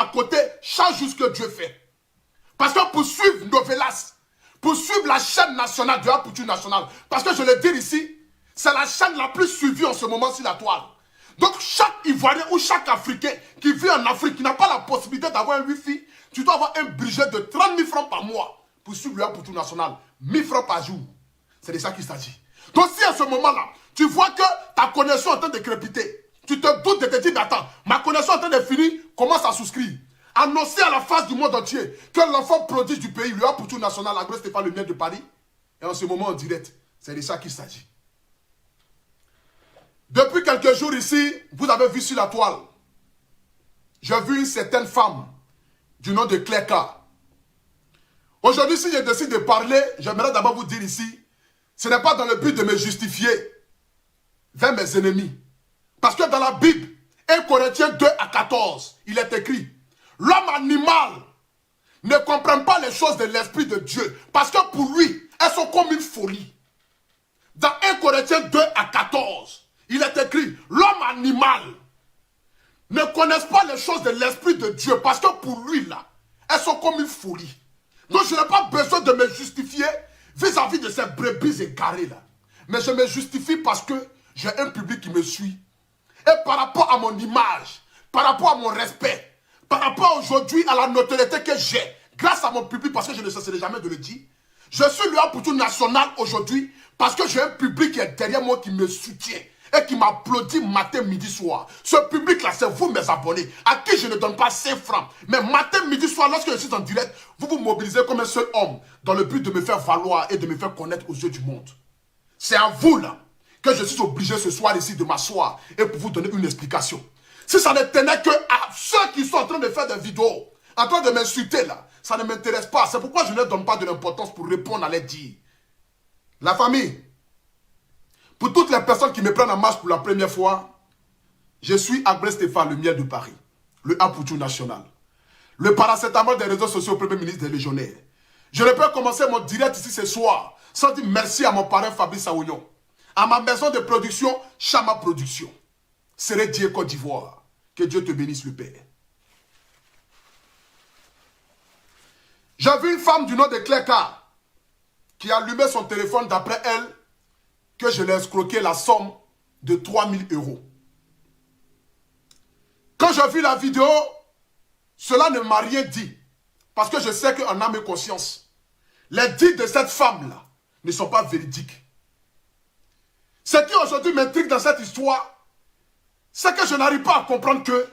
à côté chaque jour ce que Dieu fait. Parce que pour suivre Novelas, pour suivre la chaîne nationale de Apoutou National, parce que je le dis ici, c'est la chaîne la plus suivie en ce moment sur la toile. Donc chaque Ivoirien ou chaque Africain qui vit en Afrique, qui n'a pas la possibilité d'avoir un Wi-Fi, tu dois avoir un budget de 30 000 francs par mois pour suivre le Apoutou National. 1000 francs par jour. C'est de ça qu'il s'agit. Donc si à ce moment-là, tu vois que ta connexion est en train de crépiter, tu te doutes de te dire, attends, ma connexion est en train de finir, commence à souscrire. Annoncer à la face du monde entier que l'enfant prodige du pays, le Apoutou National, la Grèce Stéphane Le Miel de Paris, et en ce moment en direct, c'est de ça qu'il s'agit. Depuis quelques jours ici, vous avez vu sur la toile, j'ai vu une certaine femme du nom de Cléka. Aujourd'hui, si je décide de parler, j'aimerais d'abord vous dire ici, ce n'est pas dans le but de me justifier vers mes ennemis. Parce que dans la Bible, 1 Corinthiens 2 à 14, il est écrit, l'homme animal ne comprend pas les choses de l'Esprit de Dieu. Parce que pour lui, elles sont comme une folie. Dans 1 Corinthiens 2 à 14, il est écrit, l'homme animal ne connaît pas les choses de l'Esprit de Dieu. Parce que pour lui, là, elles sont comme une folie. Donc je n'ai pas besoin de me justifier vis-à-vis de ces brebis égarées là. Mais je me justifie parce que j'ai un public qui me suit. Et par rapport à mon image, par rapport à mon respect, par rapport aujourd'hui à la notoriété que j'ai, grâce à mon public, parce que je ne cesserai jamais de le dire, je suis le Apoutou National aujourd'hui parce que j'ai un public qui est derrière moi qui me soutient et qui m'applaudit matin, midi, soir. Ce public-là, c'est vous, mes abonnés, à qui je ne donne pas 5 francs. Mais matin, midi, soir, lorsque je suis en direct, vous vous mobilisez comme un seul homme dans le but de me faire valoir et de me faire connaître aux yeux du monde. C'est à vous, là, que je suis obligé ce soir ici de m'asseoir et pour vous donner une explication. Si ça ne tenait que à ceux qui sont en train de faire des vidéos, en train de m'insulter, là, ça ne m'intéresse pas. C'est pourquoi je ne donne pas de l'importance pour répondre à les dire. La famille, pour toutes les personnes qui me prennent en marche pour la première fois, je suis Agré Stéphane Le Miel de Paris, le Apoutou National, le paracétamol des réseaux sociaux, Premier ministre des Légionnaires. Je ne peux commencer mon direct ici ce soir sans dire merci à mon parrain Fabrice Aouillon, à ma maison de production, Chama Production, Sérédier Côte d'Ivoire. Que Dieu te bénisse, le Père. J'ai vu une femme du nom de Cléka qui allumait son téléphone d'après elle que je l'ai escroqué la somme de 3000 €. Quand j'ai vu la vidéo, cela ne m'a rien dit. Parce que je sais qu'en âme et conscience, les dits de cette femme-là ne sont pas véridiques. Ce qui aujourd'hui m'intrigue dans cette histoire, c'est que je n'arrive pas à comprendre que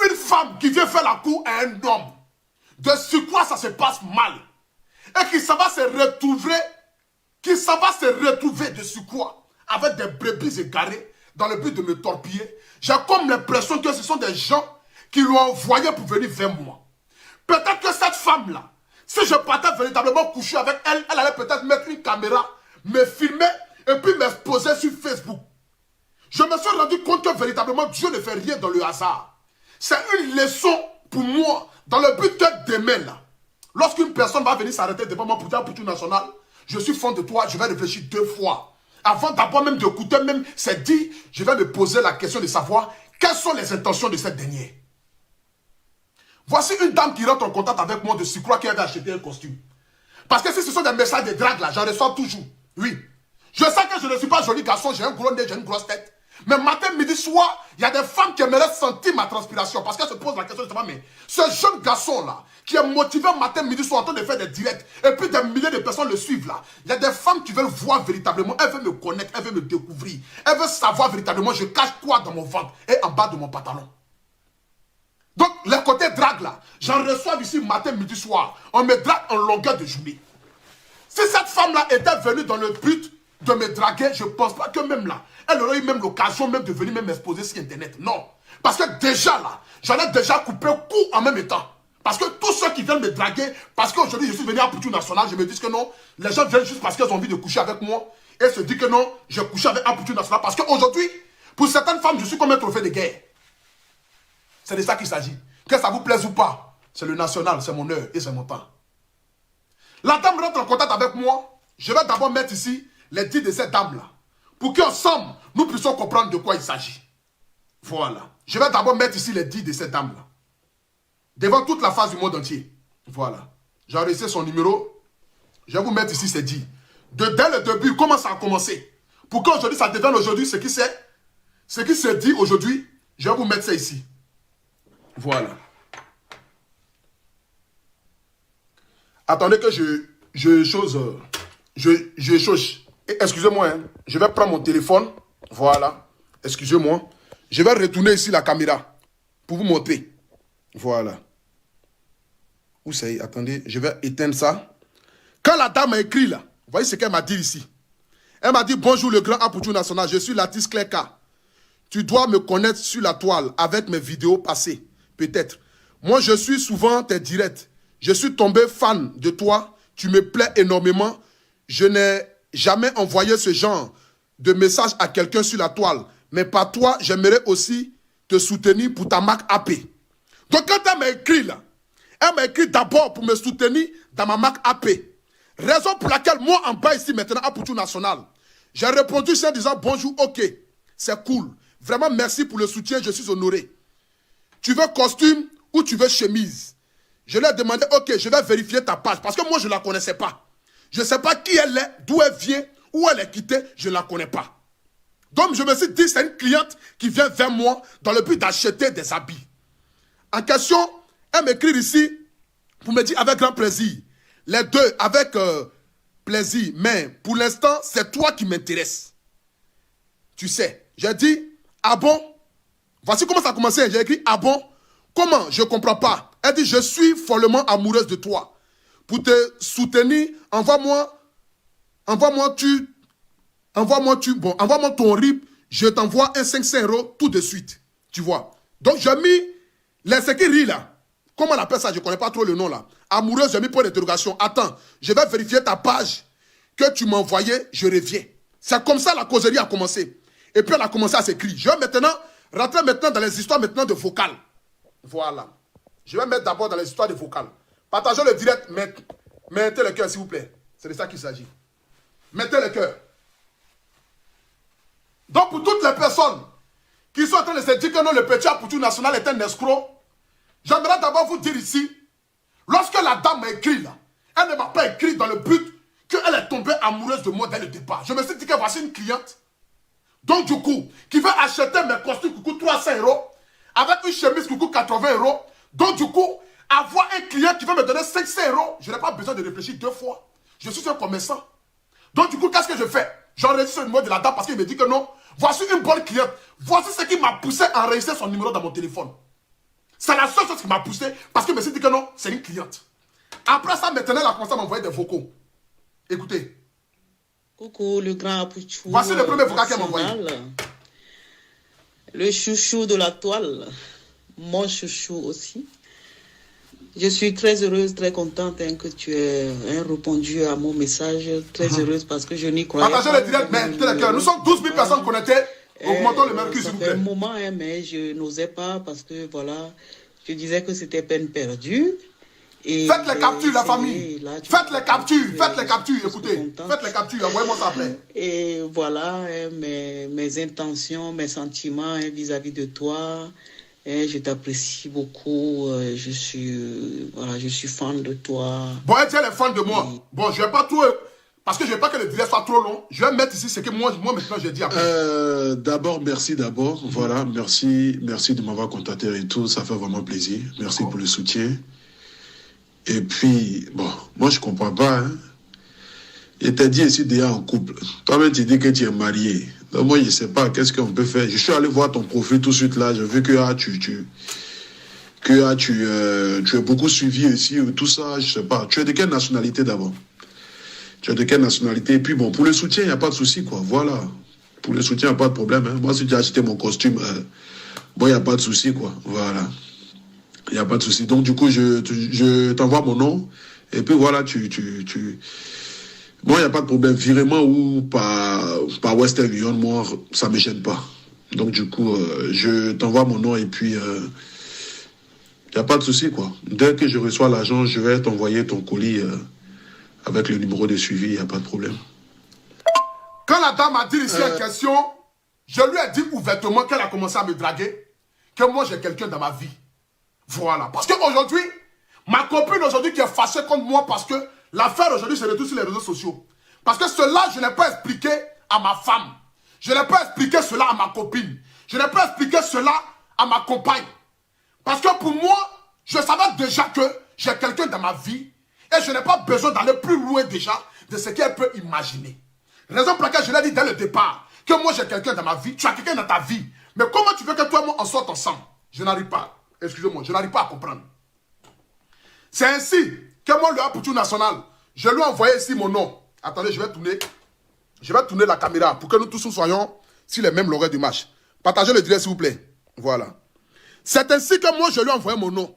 une femme qui vient faire la cour à un homme, de sur quoi ça se passe mal, et qui ça va se retrouver de sur quoi, avec des brebis égarées, dans le but de me torpiller, j'ai comme l'impression que ce sont des gens qui l'ont envoyé pour venir vers moi. Peut-être que cette femme-là, si je partais véritablement coucher avec elle, elle allait peut-être mettre une caméra, me filmer, et puis m'exposer sur Facebook. Je me suis rendu compte que véritablement Dieu ne fait rien dans le hasard. C'est une leçon pour moi, dans le but que demain, là, lorsqu'une personne va venir s'arrêter devant moi pour dire Apoutou National, je suis fond de toi, je vais réfléchir 2 fois. Avant d'abord même d'écouter, même c'est dit, je vais me poser la question de savoir quelles sont les intentions de cette dernière. Voici une dame qui rentre en contact avec moi de surcroît qui avait acheté un costume. Parce que si ce sont des messages de drague là, j'en reçois toujours. Oui. Je sais que je ne suis pas joli garçon, j'ai un gros nez, j'ai une grosse tête. Mais matin, midi, soir, il y a des femmes qui aimeraient sentir ma transpiration. Parce qu'elles se posent la question de savoir, mais ce jeune garçon-là, qui est motivé matin, midi, soir, en train de faire des directs, et puis des milliers de personnes le suivent là. Il y a des femmes qui veulent voir véritablement, elles veulent me connaître, elles veulent me découvrir. Elles veulent savoir véritablement, je cache quoi dans mon ventre et en bas de mon pantalon. Donc, les côtés drague là, j'en reçois ici matin, midi, soir. On me drague en longueur de journée. Si cette femme-là était venue dans le but de me draguer, je ne pense pas que même là, elle aurait eu même l'occasion même de venir même m'exposer sur Internet. Non. Parce que déjà là, j'en ai déjà coupé coup en même temps. Parce que tous ceux qui viennent me draguer, parce qu'aujourd'hui je suis venu à Apoutou National, je me dis que non, les gens viennent juste parce qu'ils ont envie de coucher avec moi et se disent que non, je couche avec Apoutou National. Parce qu'aujourd'hui, pour certaines femmes, je suis comme un trophée de guerre. C'est de ça qu'il s'agit. Que ça vous plaise ou pas, c'est le national, c'est mon heure et c'est mon temps. La dame rentre en contact avec moi. Je vais d'abord mettre ici les dits de cette dame-là. Pour qu'ensemble, nous puissions comprendre de quoi il s'agit. Voilà. Je vais d'abord mettre ici les dits de cette dame-là. devant toute la face du monde entier. Voilà. J'ai enregistré son numéro. Je vais vous mettre ici, c'est dit. Dès le début, comment ça a commencé? Pour qu'aujourd'hui, ça devienne aujourd'hui ce qui s'est dit aujourd'hui, je vais vous mettre ça ici. Voilà. Attendez que je chose. Excusez-moi, hein. Je vais prendre mon téléphone. Voilà. Excusez-moi. Je vais retourner ici la caméra pour vous montrer. Voilà. Où c'est? Attendez, je vais éteindre ça. Quand la dame a écrit là, vous voyez ce qu'elle m'a dit ici. Elle m'a dit, bonjour le grand Apoutou National, je suis l'artiste Clerka. Tu dois me connaître sur la toile avec mes vidéos passées, peut-être. Moi, je suis souvent tes directs. Je suis tombé fan de toi. Tu me plais énormément. Je n'ai jamais envoyé ce genre de message à quelqu'un sur la toile. Mais par toi, j'aimerais aussi te soutenir pour ta marque AP. Donc, quand elle m'a écrit là, elle m'a écrit d'abord pour me soutenir dans ma marque AP. Raison pour laquelle, moi, en bas ici, maintenant, Apoutou National, j'ai répondu en disant bonjour, ok, c'est cool. Vraiment, merci pour le soutien, je suis honoré. Tu veux costume ou tu veux chemise? Je lui ai demandé, ok, je vais vérifier ta page. Parce que moi, je ne la connaissais pas. Je ne sais pas qui elle est, d'où elle vient, où elle est quittée, je ne la connais pas. Donc, je me suis dit, c'est une cliente qui vient vers moi dans le but d'acheter des habits. En question, elle m'écrit ici pour me dire avec grand plaisir. Les deux, avec plaisir. Mais pour l'instant, c'est toi qui m'intéresse. Tu sais, j'ai dit, ah bon? Voici comment ça a commencé. J'ai écrit, ah bon? Comment? Je ne comprends pas. Elle dit, je suis follement amoureuse de toi. Pour te soutenir, envoie-moi ton RIP. Je t'envoie un 500 € tout de suite. Tu vois? Donc, j'ai mis les ce qui rit là. Comment on appelle ça? Je ne connais pas trop le nom là. Amoureuse, j'ai mis point d'interrogation. Attends, je vais vérifier ta page que tu m'as envoyée, je reviens. C'est comme ça la causerie a commencé. Et puis elle a commencé à s'écrire. Je vais maintenant rentrer maintenant dans les histoires maintenant de vocales. Voilà. Je vais mettre d'abord dans les histoires de vocales. Partagez le direct, mettez le cœur s'il vous plaît. C'est de ça qu'il s'agit. Mettez le cœur. Donc pour toutes les personnes qui sont en train de se dire que non, le petit Apoutou National est un escroc, j'aimerais d'abord vous dire ici, lorsque la dame m'a écrit là, elle ne m'a pas écrit dans le but qu'elle est tombée amoureuse de moi dès le départ. Je me suis dit que voici une cliente, donc du coup, qui veut acheter mes costumes qui coûtent 300 € avec une chemise qui coûte 80 €. Donc du coup, avoir un client qui veut me donner 500 €, je n'ai pas besoin de réfléchir deux fois. Je suis un commerçant. Donc du coup, qu'est-ce que je fais? J'enregistre le numéro de la dame parce qu'il me dit que non, voici une bonne cliente. Voici ce qui m'a poussé à enregistrer son numéro dans mon téléphone. C'est la seule chose qui m'a poussé parce qu'il me dit que non, c'est une cliente. Après ça, maintenant, elle a commencé à m'envoyer des vocaux. Écoutez. Coucou, le grand Apoutou. Voici le premier vocal qu'elle m'a envoyé. Le chouchou de la toile. Mon chouchou aussi. Je suis très heureuse, très contente que tu aies répondu à mon message. Très heureuse parce que je n'y croyais pas. Partagez le direct, mais nous sommes 12 000 personnes connectées. Augmentons le mercure, s'il vous plaît. Ça fait un moment, mais je n'osais pas parce que voilà, je disais que c'était peine perdue. Et faites les captures, la famille. Faites les captures, écoutez. Faites les captures, envoyez-moi ça après. Et voilà mes intentions, mes sentiments vis-à-vis de toi. Et je t'apprécie beaucoup. Je suis fan de toi. Bon, elle est fan de moi. Bon, je ne vais pas tout... Parce que je ne veux pas que le direct soit trop long. Je vais mettre ici ce que moi maintenant, j'ai dit après. D'abord, merci d'abord. Voilà, merci de m'avoir contacté et tout. Ça fait vraiment plaisir. Merci pour le soutien. Et puis, bon, moi, je ne comprends pas. Hein. Je t'ai dit ici déjà en couple. Toi-même, tu dis que tu es marié. Donc, moi, je ne sais pas. Qu'est-ce qu'on peut faire? Je suis allé voir ton profil tout de suite là. J'ai vu que tu es beaucoup suivi ici. Tout ça, je ne sais pas. Tu es de quelle nationalité d'abord? Tu es de quelle nationalité? Et puis, bon, pour le soutien, il n'y a pas de souci, quoi. Voilà. Pour le soutien, il n'y a pas de problème. Hein. Moi, si tu as acheté mon costume, bon, il n'y a pas de souci, quoi. Voilà. Il n'y a pas de souci. Donc, du coup, je t'envoie mon nom. Et puis, voilà, bon, il n'y a pas de problème. Virement ou par Western Union, moi, ça ne me gêne pas. Donc, du coup, je t'envoie mon nom et puis, il n'y a pas de souci, quoi. Dès que je reçois l'argent, je vais t'envoyer ton colis avec le numéro de suivi. Il n'y a pas de problème. Quand la dame a dit ici en question, je lui ai dit ouvertement qu'elle a commencé à me draguer, que moi, j'ai quelqu'un dans ma vie. Voilà. Parce qu'aujourd'hui, ma copine aujourd'hui qui est fâchée contre moi parce que l'affaire aujourd'hui se retrouve sur les réseaux sociaux. Parce que cela, je n'ai pas expliqué à ma femme. Je n'ai pas expliqué cela à ma copine. Je n'ai pas expliqué cela à ma compagne. Parce que pour moi, je savais déjà que j'ai quelqu'un dans ma vie et je n'ai pas besoin d'aller plus loin déjà de ce qu'elle peut imaginer. Raison pour laquelle je l'ai dit dès le départ, que moi j'ai quelqu'un dans ma vie, tu as quelqu'un dans ta vie. Mais comment tu veux que toi et moi on sorte ensemble? Je n'arrive pas. Excusez-moi, je n'arrive pas à comprendre. C'est ainsi que moi, le Aputu National, je lui ai envoyé ici mon nom. Attendez, je vais tourner la caméra pour que nous tous nous soyons sur les mêmes longueurs du match. Partagez le direct s'il vous plaît. Voilà. C'est ainsi que moi, je lui ai envoyé mon nom.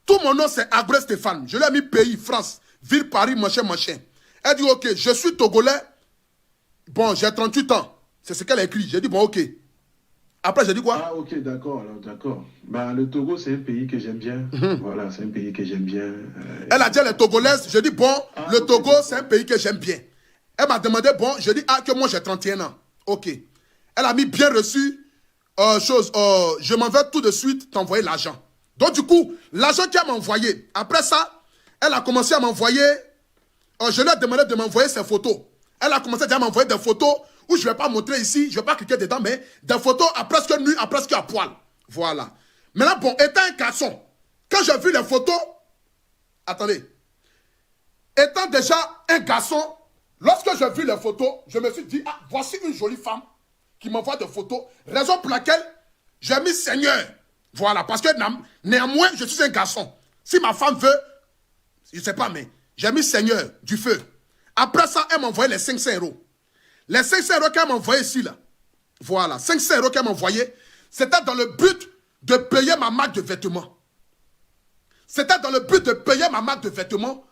Tout mon nom, c'est Abré Stéphane. Je lui ai mis pays, France, ville, Paris, machin, machin. Elle dit, ok, je suis Togolais. Bon, j'ai 38 ans. C'est ce qu'elle a écrit. J'ai dit, bon, ok. Après, j'ai dit quoi? Ah, ok, d'accord, alors d'accord. Ben, le Togo, c'est un pays que j'aime bien. Voilà, c'est un pays que j'aime bien. Elle a dit, elle est togolaise. Je dis, bon, le Togo, c'est un pays que j'aime bien. Elle m'a demandé, bon, je dis, ah, que moi, j'ai 31 ans. Ok. Elle a mis bien reçu, je m'en vais tout de suite t'envoyer l'argent. Donc, du coup, l'argent qu'elle m'a envoyé, après ça, elle a commencé à m'envoyer, je lui ai demandé de m'envoyer ses photos. Elle a commencé à m'envoyer des photos où je ne vais pas montrer ici, je ne vais pas cliquer dedans, mais des photos à presque nu, à presque à poil. Voilà. Maintenant, bon, étant un garçon, quand j'ai vu les photos, attendez, étant déjà un garçon, lorsque j'ai vu les photos, je me suis dit, ah, voici une jolie femme qui m'envoie des photos, raison pour laquelle j'ai mis Seigneur. Voilà, parce que néanmoins, je suis un garçon. Si ma femme veut, je ne sais pas, mais j'ai mis Seigneur du feu. Après ça, elle m'a envoyé les 500 euros. Les 500 euros qu'elle m'a envoyé ici, là. Voilà, 500 euros qu'elle m'a envoyé, c'était dans le but de payer ma marque de vêtements. C'était dans le but de payer ma marque de vêtements.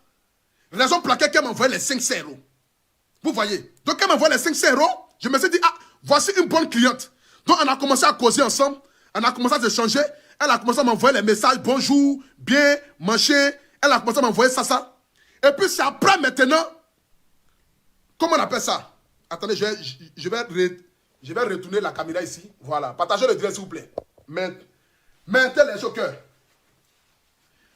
Raison pour laquelle elle m'a envoyé les 500 euros. Vous voyez? Donc, elle m'a envoyé les 500 euros. Je me suis dit, ah, voici une bonne cliente. Donc, on a commencé à causer ensemble. On a commencé à s'échanger. Elle a commencé à m'envoyer les messages, bonjour, bien, machin. Elle a commencé à m'envoyer ça. Et puis, c'est après maintenant, comment on appelle ça? Attendez, je vais retourner la caméra ici. Voilà. Partagez le direct, s'il vous plaît. Mettez les au cœur.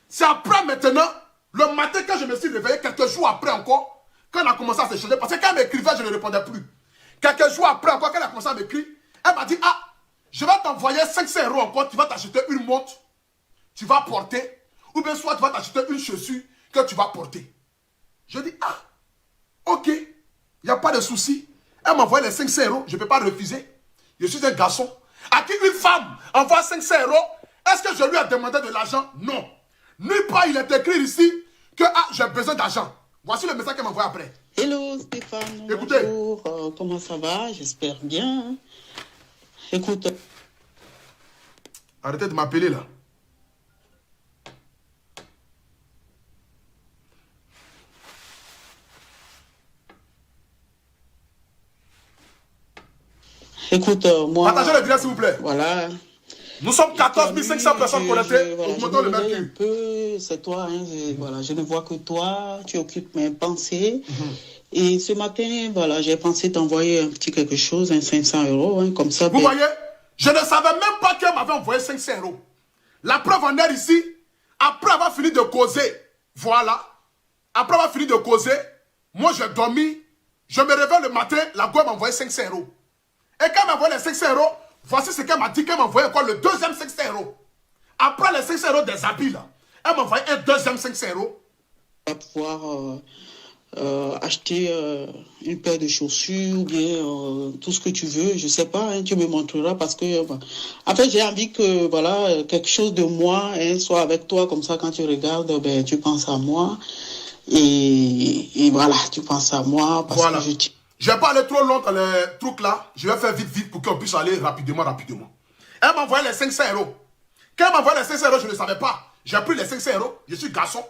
C'est après maintenant, le matin, quand je me suis réveillé, quelques jours après encore, quand on a commencé à s'échanger, parce que quand elle m'écrivait, je ne répondais plus. Quelques jours après encore, quand elle a commencé à m'écrire, elle m'a dit, ah, je vais t'envoyer 500 euros encore, tu vas t'acheter une montre, tu vas porter, ou bien soit tu vas t'acheter une chaussure que tu vas porter. Je dis, ah, ok, il n'y a pas de souci. Elle m'a envoyé les 500 euros, je ne peux pas refuser. Je suis un garçon. À qui une femme envoie 500 euros, est-ce que je lui ai demandé de l'argent? Non. Nulle part il est écrit ici que ah, j'ai besoin d'argent. Voici le message qu'elle m'a envoyé après. Hello Stéphane, écoutez. Bonjour, comment ça va? J'espère bien. Écoute. Arrêtez de m'appeler là. Écoute, moi... Partagez le direct s'il vous plaît. Voilà. Nous sommes 14 500 personnes connectées. Voilà, Augmentons le mercure. C'est toi, hein, voilà, je ne vois que toi, tu occupes mes pensées. Et ce matin, voilà, j'ai pensé t'envoyer un petit quelque chose, un 500 euros, hein, comme ça. Vous voyez, je ne savais même pas qu'elle m'avait envoyé 500 euros. La preuve en est ici, après avoir fini de causer, voilà, après avoir fini de causer, moi j'ai dormi, je me réveille le matin, la go m'a envoyé 500 euros. Et quand elle m'a envoyé les 500 euros, voici ce qu'elle m'a dit, qu'elle m'a envoyé encore le deuxième 500 euros. Après les 500 euros des habits, là, elle m'a envoyé un deuxième 500 euros. On va pouvoir acheter une paire de chaussures ou bien tout ce que tu veux, je sais pas, hein, tu me montreras parce que en fait j'ai envie que voilà quelque chose de moi hein, soit avec toi, comme ça quand tu regardes, ben, tu penses à moi et voilà, tu penses à moi parce voilà. Que je vais pas aller trop long dans les trucs là, je vais faire vite pour qu'on puisse aller rapidement. Elle m'a envoyé les 500 euros. Quand elle m'a envoyé les 500 euros, je ne savais pas. J'ai pris les 500 euros, je suis garçon.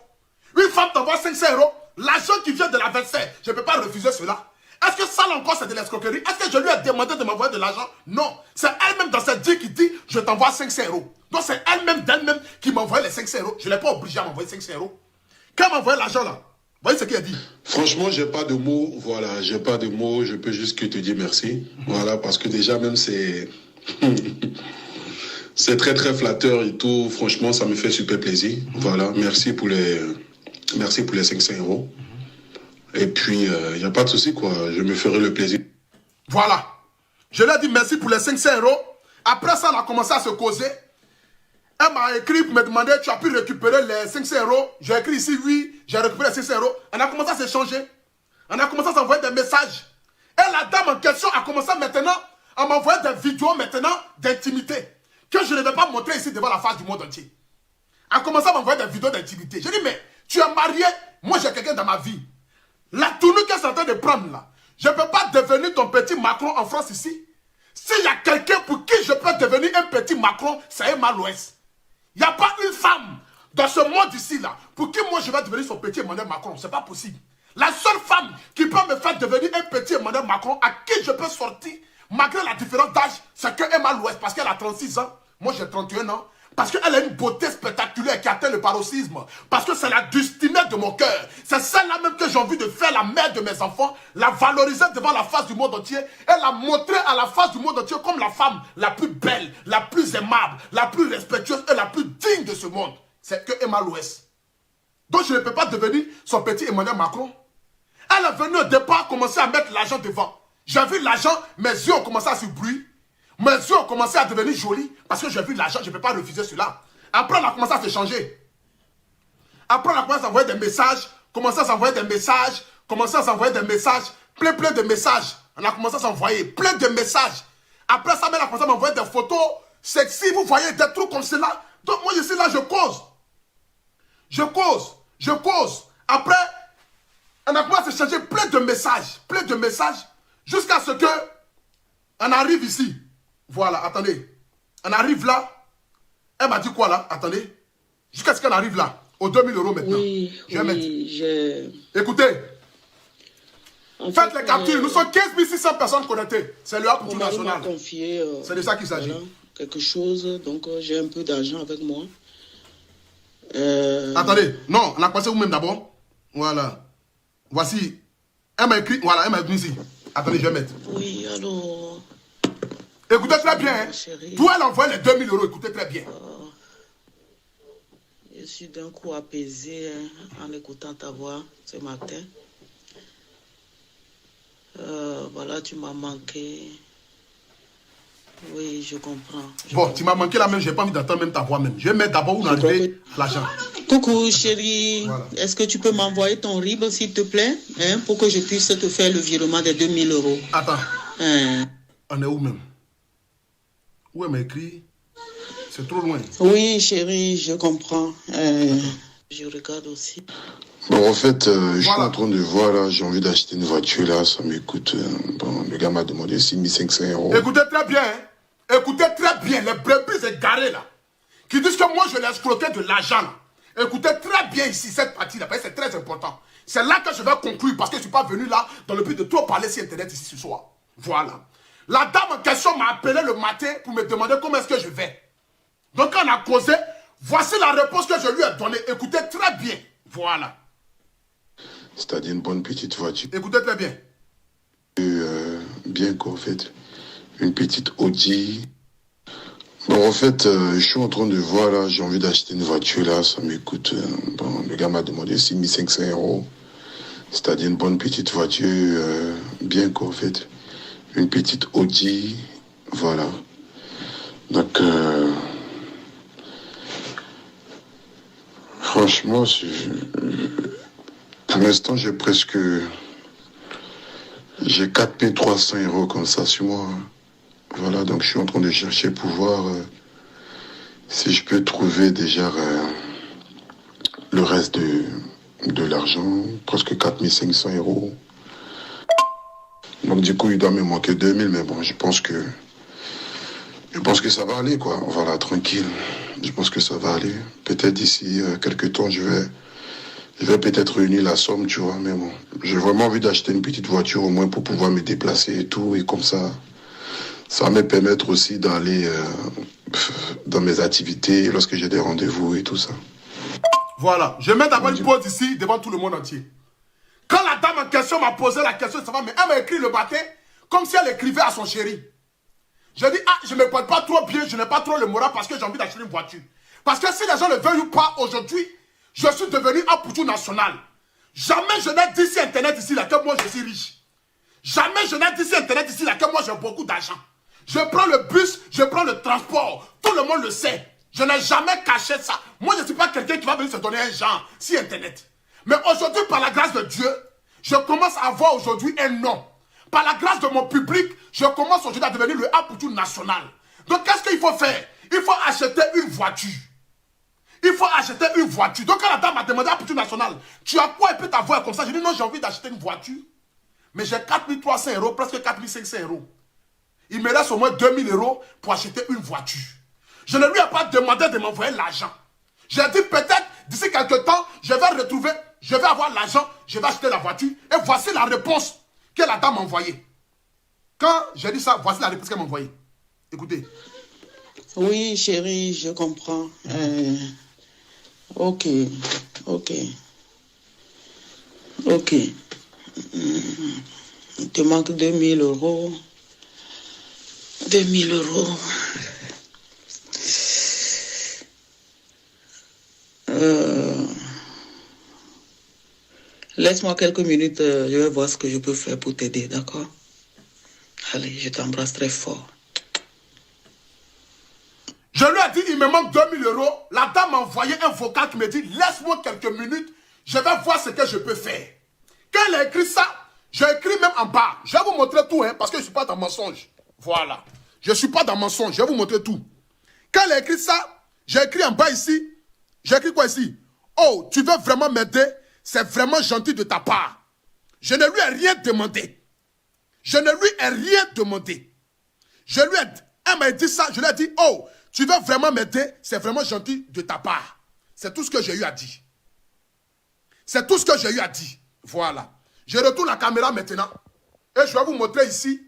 Une femme t'envoie 500 euros, l'argent qui vient de l'adversaire, je ne peux pas refuser cela. Est-ce que ça encore c'est de l'escroquerie? Est-ce que je lui ai demandé de m'envoyer de l'argent? Non. C'est elle-même dans cette dit qui dit je t'envoie 500 euros. Donc c'est elle-même d'elle-même qui m'a envoyé les 500 euros. Je ne l'ai pas obligé à m'envoyer 500 euros. Quand elle m'a envoyé l'argent là, vous voyez ce qu'il a dit? Franchement, j'ai pas de mots. Voilà, j'ai pas de mots. Je peux juste que te dire merci. Voilà, parce que déjà même c'est... C'est très très flatteur et tout. Franchement, ça me fait super plaisir. Voilà, merci pour les 500 euros. Et puis, il n'y a pas de souci, quoi. Je me ferai le plaisir. Voilà. Je lui ai dit merci pour les 500 euros. Après ça, on a commencé à se causer. Elle m'a écrit pour me demander, tu as pu récupérer les 500 euros. J'ai écrit ici, oui, j'ai récupéré les 500 euros. On a commencé à s'échanger. On a commencé à s'envoyer des messages. Et la dame en question a commencé maintenant à m'envoyer des vidéos maintenant d'intimité que je ne vais pas montrer ici devant la face du monde entier. Elle a commencé à m'envoyer des vidéos d'intimité. J'ai dit, mais tu es marié, moi j'ai quelqu'un dans ma vie. La tournure qu'elle est en train de prendre là, je ne peux pas devenir ton petit Macron en France ici. S'il y a quelqu'un pour qui je peux devenir un petit Macron, c'est Emma Loès. Il n'y a pas une femme dans ce monde ici là pour qui moi je vais devenir son petit Emmanuel Macron. Ce n'est pas possible. La seule femme qui peut me faire devenir un petit Emmanuel Macron à qui je peux sortir, malgré la différence d'âge, c'est que Emma Loès, parce qu'elle a 36 ans, moi j'ai 31 ans, parce qu'elle a une beauté spectaculaire qui atteint le paroxysme, parce que c'est la destinée de mon cœur. C'est celle-là même que j'ai envie de faire la mère de mes enfants, la valoriser devant la face du monde entier, et la montrer à la face du monde entier comme la femme la plus belle, la plus aimable, la plus respectueuse et la plus digne de ce monde. C'est que Emma Loès. Donc je ne peux pas devenir son petit Emmanuel Macron. Elle est venue au départ commencer à mettre l'argent devant. J'ai vu l'argent, mes yeux ont commencé à se bruire. Mes yeux ont commencé à devenir jolis parce que j'ai vu l'argent, je ne peux pas refuser cela. Après, on a commencé à se changer. Après, on a commencé à envoyer des messages, commencé à s'envoyer des messages, commencé à s'envoyer des messages, plein de messages. On a commencé à s'envoyer plein de messages. Après ça, elle a commencé à m'envoyer des photos sexy, vous voyez, des trucs comme cela. Donc moi, je suis là, je cause. Je cause. Après, on a commencé à s'échanger plein de messages, jusqu'à ce que on arrive ici. Voilà, attendez. On arrive là. Elle m'a dit quoi là? Attendez. Jusqu'à ce qu'on arrive là. Aux 2000 euros maintenant. Oui, Écoutez. Faites les captures. Nous sommes 15 600 personnes connectées. C'est le pour tout national. C'est de ça qu'il s'agit. Voilà, quelque chose. Donc j'ai un peu d'argent avec moi. Attendez. Non, on a passé vous-même d'abord. Voilà. Voici. Elle m'a écrit. Voilà, elle m'a écrit ici. Attendez, je vais mettre. Oui, alors. Écoutez très bien. Hein. D'où elle envoie les 2000 euros. Écoutez très bien. Je suis d'un coup apaisé hein, en écoutant ta voix ce matin. Voilà, tu m'as manqué. Oui, je comprends. Bon, tu m'as manqué là même, j'ai pas envie d'entendre même ta voix même. Je vais mettre d'abord où on arrive à l'argent. Coucou chérie, voilà. Est-ce que tu peux m'envoyer ton RIB s'il te plaît hein, pour que je puisse te faire le virement des 2000 euros. Attends, hein. On est où même? Où elle m'a écrit? C'est trop loin. Oui chérie, je comprends. Je regarde aussi. Bon, en fait, je suis en train de voir là, j'ai envie d'acheter une voiture là, ça me coûte. Bon, le gars m'a demandé 6500 euros. Écoutez très bien, hein. Écoutez très bien, les brebis égarés là, qui disent que moi je l'ai escroqué de l'argent là. Écoutez très bien ici, cette partie là, parce que c'est très important. C'est là que je vais conclure, parce que je ne suis pas venu là dans le but de trop parler sur Internet ici ce soir. Voilà. La dame en question m'a appelé le matin pour me demander comment est-ce que je vais. Donc on a causé, voici la réponse que je lui ai donnée. Écoutez très bien. Voilà. C'est-à-dire une bonne petite voiture. Écoutez très bien. Bien quoi, en fait. Une petite Audi. Bon, en fait, je suis en train de voir là, j'ai envie d'acheter une voiture là, ça me coûte. Bon, le gars m'a demandé 6500 euros. C'est-à-dire une bonne petite voiture, bien quoi, en fait. Une petite Audi. Voilà. Donc, franchement, pour l'instant, j'ai 4300 euros comme ça sur moi. Voilà, donc je suis en train de chercher pour voir si je peux trouver déjà le reste de l'argent, presque 4500 euros. Donc du coup, il doit me manquer 2000, mais bon, je pense que ça va aller, quoi. Voilà, tranquille. Je pense que ça va aller. Peut-être d'ici quelques temps, je vais peut-être réunir la somme, tu vois, mais bon. J'ai vraiment envie d'acheter une petite voiture au moins pour pouvoir me déplacer et tout, et comme ça va me permettre aussi d'aller dans mes activités lorsque j'ai des rendez-vous et tout ça. Voilà, je mets d'abord une pause ici devant tout le monde entier. Quand la dame en question m'a posé la question de savoir, mais elle m'a écrit le matin comme si elle écrivait à son chéri. Je dis, ah, je ne me porte pas trop bien, je n'ai pas trop le moral parce que j'ai envie d'acheter une voiture. Parce que si les gens ne veulent ou pas, aujourd'hui, je suis devenu un poutou national. Jamais je n'ai dit sur Internet ici là que moi je suis riche. Jamais je n'ai dit sur Internet ici là que moi j'ai beaucoup d'argent. Je prends le bus, je prends le transport. Tout le monde le sait. Je n'ai jamais caché ça. Moi je ne suis pas quelqu'un qui va venir se donner un genre sur Internet. Mais aujourd'hui, par la grâce de Dieu, je commence à avoir aujourd'hui un nom. Par la grâce de mon public, je commence aujourd'hui à devenir le Apoutou national. Donc qu'est-ce qu'il faut faire? Il faut acheter une voiture. Il faut acheter une voiture. Donc quand la dame m'a demandé Apoutou national, tu as quoi et peut t'avoir comme ça? J'ai dit non, j'ai envie d'acheter une voiture. Mais j'ai 4300 €, presque 4500 €. Il me reste au moins 2000 € pour acheter une voiture. Je ne lui ai pas demandé de m'envoyer l'argent. J'ai dit peut-être d'ici quelques temps, je vais avoir l'argent, je vais acheter la voiture. Et voici la réponse que la dame m'a envoyée. Quand j'ai dit ça, voici la réponse qu'elle m'a envoyée. Écoutez. Oui, chérie, je comprends. Ok. Il te manque 2000 €. 2000 €. Laisse-moi quelques minutes, je vais voir ce que je peux faire pour t'aider, d'accord? Allez, je t'embrasse très fort. Je lui ai dit, il me manque 2000 €. La dame m'a envoyé un vocal qui me dit, laisse-moi quelques minutes, je vais voir ce que je peux faire. Quand elle a écrit ça, j'ai écrit même en bas. Je vais vous montrer tout, hein, parce que je ne suis pas dans mensonge. Voilà. Je ne suis pas dans mensonge, je vais vous montrer tout. Quand elle a écrit ça, j'ai écrit en bas ici. J'ai écrit quoi ici? Oh, tu veux vraiment m'aider? C'est vraiment gentil de ta part. Je ne lui ai rien demandé. Je ne lui ai rien demandé. Elle m'a dit ça, je lui ai dit, oh, tu veux vraiment m'aider? C'est vraiment gentil de ta part. C'est tout ce que j'ai eu à dire. C'est tout ce que j'ai eu à dire. Voilà. Je retourne la caméra maintenant. Et je vais vous montrer ici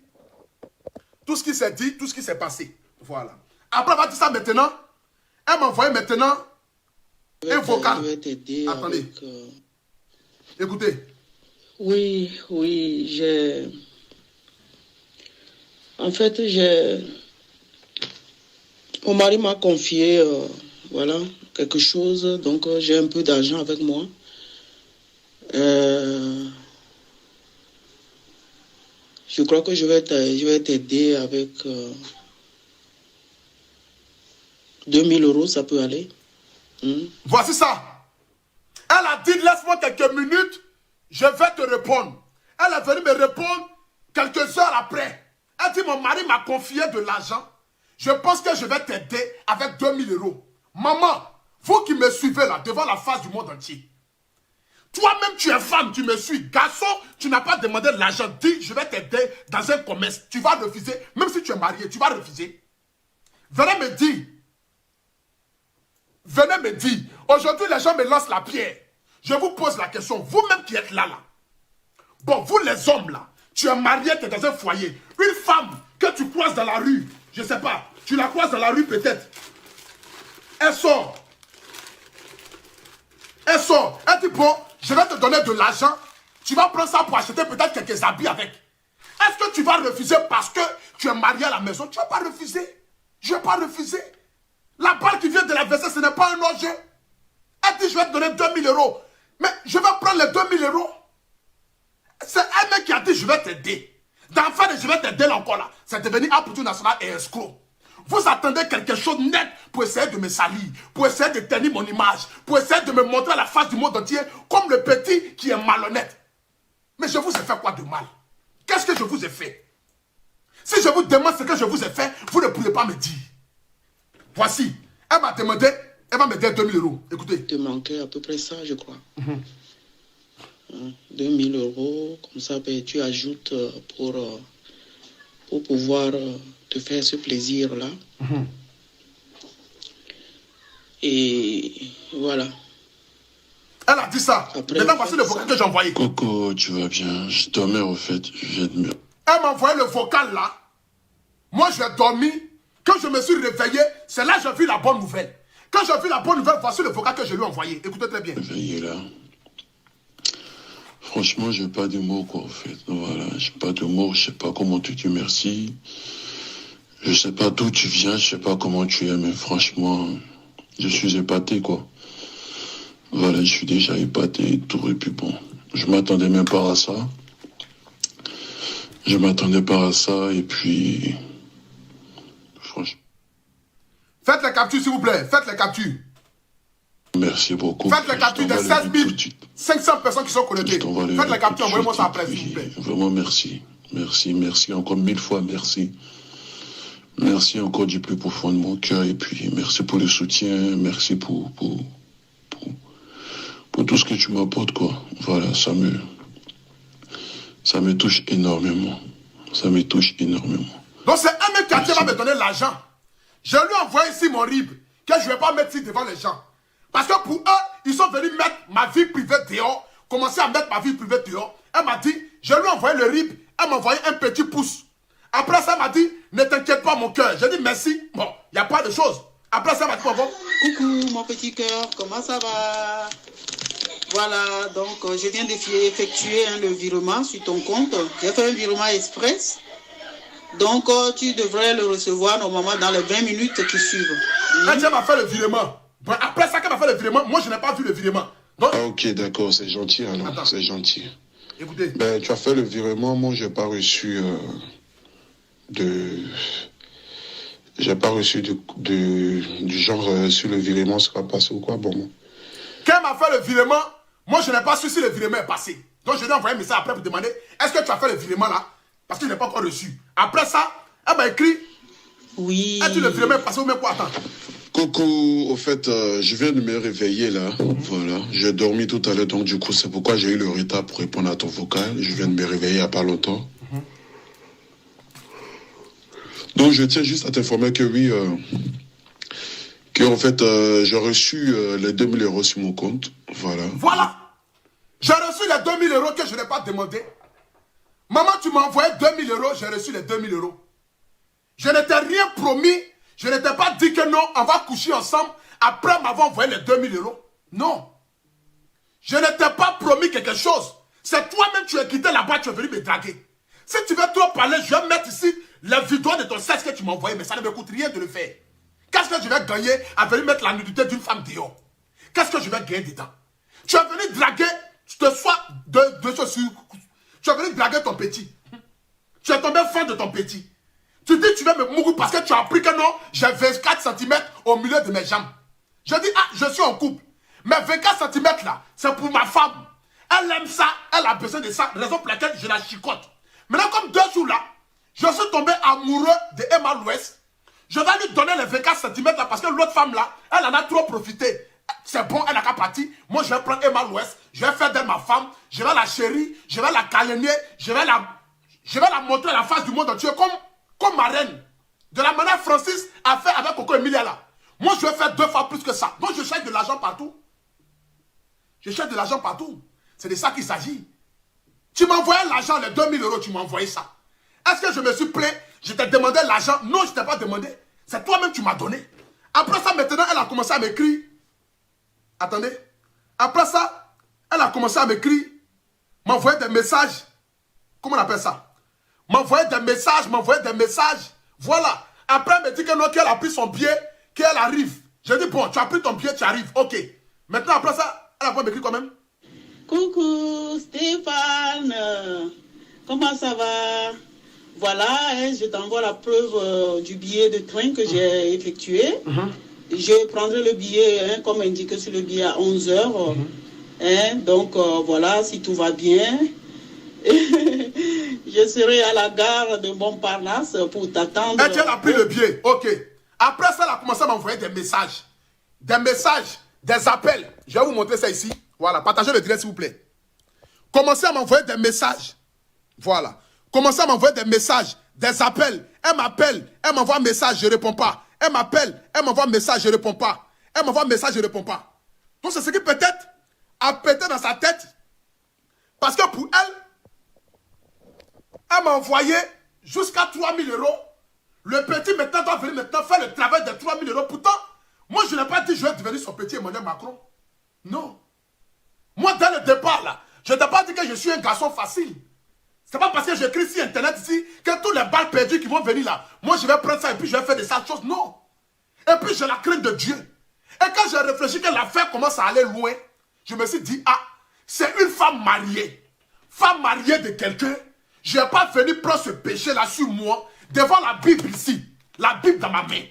tout ce qui s'est dit, tout ce qui s'est passé. Voilà. Après avoir dit ça maintenant, elle m'a envoyé maintenant un vocal. Je vais t'aider. Attendez. Écoutez. Oui, j'ai... En fait, mon mari m'a confié, voilà, quelque chose. Donc, j'ai un peu d'argent avec moi. Je crois que je vais t'aider avec 2000 €, ça peut aller. Voici ça. Elle a dit, laisse-moi quelques minutes, je vais te répondre. Elle est venue me répondre quelques heures après. Elle dit, mon mari m'a confié de l'argent. Je pense que je vais t'aider avec 2000 €. Maman, vous qui me suivez là, devant la face du monde entier. Toi-même, tu es femme, tu me suis. Garçon, tu n'as pas demandé de l'argent. Dis, je vais t'aider dans un commerce. Tu vas refuser. Même si tu es marié, tu vas refuser. Venez me dire. Aujourd'hui, les gens me lancent la pierre. Je vous pose la question. Vous-même qui êtes là. Bon, vous les hommes là, tu es marié, tu es dans un foyer. Une femme que tu croises dans la rue, je ne sais pas, tu la croises dans la rue peut-être. Elle sort. Elle dit, bon, je vais te donner de l'argent. Tu vas prendre ça pour acheter peut-être quelques habits avec. Est-ce que tu vas refuser parce que tu es marié à la maison? Tu ne vas pas refuser. Je ne vais pas refuser. La balle qui vient de la verser, ce n'est pas un enjeu. Elle dit, je vais te donner 2000 €. Mais je vais prendre les 2000 €. C'est elle-même qui a dit, je vais t'aider. D'en faire, je vais t'aider là encore là. C'est devenu Apoutou national et escroc. Vous attendez quelque chose de net pour essayer de me salir, pour essayer de tenir mon image, pour essayer de me montrer à la face du monde entier comme le petit qui est malhonnête. Mais je vous ai fait quoi de mal? Qu'est-ce que je vous ai fait? Si je vous demande ce que je vous ai fait, vous ne pouvez pas me dire. Voici, elle m'a demandé, elle va me donner 2000 €. Écoutez. Il te manquait à peu près ça, je crois. 2000 €, comme ça, ben, tu ajoutes pour pouvoir te faire ce plaisir-là. Et voilà. Elle a dit ça. Après, maintenant, voici le vocal que j'ai envoyé. Coco, tu vas bien? Je dormais au fait, je viens de mieux. Elle m'a envoyé le vocal là. Moi, j'ai dormi. Quand je me suis réveillé, c'est là que j'ai vu la bonne nouvelle. Quand j'ai vu la bonne nouvelle, voici le vocal que je lui ai envoyé. Écoutez très bien. Réveillé là. Franchement, j'ai pas de mots quoi en fait. Voilà, j'ai pas de mots, je sais pas comment te dire merci. Je sais pas d'où tu viens, je sais pas comment tu es, mais franchement, je suis épaté, quoi. Voilà, je suis déjà épaté et tout, et puis bon, je m'attendais même pas à ça. Je m'attendais pas à ça, et puis... Franchement... Faites les captures, s'il vous plaît. Faites les captures. Merci beaucoup. Faites les captures des 16 500 personnes qui sont connectées. Faites les captures, envoyez-moi ça après, s'il vous plaît. Vraiment, merci. Merci, merci encore 1000 fois, merci. Merci encore du plus profond de mon cœur. Et puis, merci pour le soutien. Merci pour tout ce que tu m'apportes, quoi. Voilà, ça me touche énormément. Ça me touche énormément. Donc, c'est un mec qui va me donner l'argent. Je lui ai envoyé ici mon RIB, que je ne vais pas mettre ici devant les gens. Parce que pour eux, ils sont venus mettre ma vie privée dehors, commencer à mettre ma vie privée dehors. Elle m'a dit, je lui ai envoyé le RIB, elle m'a envoyé un petit pouce. Après ça, elle m'a dit, ne t'inquiète pas mon cœur. J'ai dit merci. Bon, il n'y a pas de chose. Après ça, elle m'a dit, bon. Coucou mon petit cœur, comment ça va? Voilà, donc je viens d'effectuer le virement sur ton compte. J'ai fait un virement express. Donc tu devrais le recevoir normalement dans les 20 minutes qui suivent. Elle m'a fait le virement. Bon, après ça, qu'elle m'a fait le virement, moi je n'ai pas vu le virement. Donc... Ah ok, d'accord, c'est gentil alors. C'est gentil. Écoutez. Ben, tu as fait le virement, moi je n'ai pas reçu J'ai pas reçu du genre sur le virement sera passé ou quoi, bon. Quand elle m'a fait le virement, moi je n'ai pas su si le virement est passé. Donc je lui ai envoyé un message après pour demander, est-ce que tu as fait le virement là? Parce que je n'ai pas encore reçu. Après ça, elle m'a écrit, oui. Est-ce que le virement est passé ou même quoi? Attends. Coucou, au fait, je viens de me réveiller là, voilà. J'ai dormi tout à l'heure, donc du coup, c'est pourquoi j'ai eu le retard pour répondre à ton vocal. Je viens de me réveiller il n'y a pas longtemps. Donc, je tiens juste à t'informer que oui, en fait, j'ai reçu les 2000 € sur mon compte, voilà. Voilà. J'ai reçu les 2000 € que je n'ai pas demandé. Maman, tu m'as envoyé 2000 €, j'ai reçu les 2000 €. Je ne t'ai rien promis. Je ne t'ai pas dit que non, on va coucher ensemble après m'avoir envoyé les 2000 €. Non. Je ne t'ai pas promis quelque chose. C'est toi-même qui es quitté là-bas, tu es venu me draguer. Si tu veux trop parler, je vais mettre ici les vidéos de ton sexe que tu m'as envoyé, mais ça ne me coûte rien de le faire. Qu'est-ce que je vais gagner à venir mettre la nudité d'une femme dehors? Qu'est-ce que je vais gagner dedans? Tu es venu draguer, tu es venu draguer ton petit. Tu es tombé fan de ton petit. Tu dis que tu vas me mourir parce que tu as appris que non, j'ai 24 cm au milieu de mes jambes. Je dis, ah, je suis en couple. Mais 24 cm là, c'est pour ma femme. Elle aime ça, elle a besoin de ça, raison pour laquelle je la chicote. Maintenant, comme 2 jours là, je suis tombé amoureux de Emma Louest. Je vais lui donner les 24 cm là parce que l'autre femme là, elle en a trop profité. C'est bon, elle n'a qu'à partir. Moi, je vais prendre Emma Louest, je vais faire d'elle ma femme, je vais la chérir, je vais la câliner, je vais la montrer à la face du monde entier comme ma reine. De la manière Francis a fait avec Coco Emilia là. Moi, je vais faire 2 fois plus que ça. Donc, je cherche de l'argent partout. Je cherche de l'argent partout. C'est de ça qu'il s'agit. Tu m'as envoyé l'argent, les 2000 €, tu m'as envoyé ça. Est-ce que je me suis plaint? Je t'ai demandé l'argent? Non, je ne t'ai pas demandé. C'est toi-même qui m'as donné. Après ça, maintenant, elle a commencé à m'écrire. Attendez. Après ça, elle a commencé à m'écrire. M'envoyer des messages. Comment on appelle ça? M'envoyer des messages. Voilà. Après, elle me dit que non, qu'elle a pris son billet, qu'elle arrive. J'ai dit, bon, tu as pris ton billet, tu arrives. Ok. Maintenant, après ça, elle a pas m'écrit quand même. Coucou Stéphane. Comment ça va? Voilà, hein, je t'envoie la preuve du billet de train que j'ai effectué. Je prendrai le billet, hein, comme indiqué sur le billet, à 11 h. Hein, donc, voilà, si tout va bien. Je serai à la gare de Montparnasse pour t'attendre. Elle a pris le billet, ok. Après ça, elle a commencé à m'envoyer des messages. Des appels. Je vais vous montrer ça ici. Voilà, partagez le direct s'il vous plaît. Commencez à m'envoyer des messages. Voilà. Commencez à m'envoyer des messages, des appels. Elle m'appelle, elle m'envoie un message, je ne réponds pas. Elle m'appelle, elle m'envoie un message, je ne réponds pas. Elle m'envoie un message, je ne réponds pas. Donc c'est ce qui peut-être a pété dans sa tête. Parce que pour elle, elle m'a envoyé jusqu'à 3000 €. Le petit maintenant doit venir maintenant faire le travail de 3000 €. Pourtant, moi je n'ai pas dit que je vais devenir son petit Emmanuel Macron. Non. Moi dès le départ là, je ne t'ai pas dit que je suis un garçon facile. C'est pas parce que j'écris sur Internet ici que tous les balles perdues qui vont venir là, moi je vais prendre ça et puis je vais faire de sales choses. Non. Et puis j'ai la crainte de Dieu. Et quand j'ai réfléchi que l'affaire commence à aller loin, je me suis dit, ah, c'est une femme mariée de quelqu'un. Je ne vais pas venir prendre ce péché-là sur moi, devant la Bible ici, la Bible dans ma main.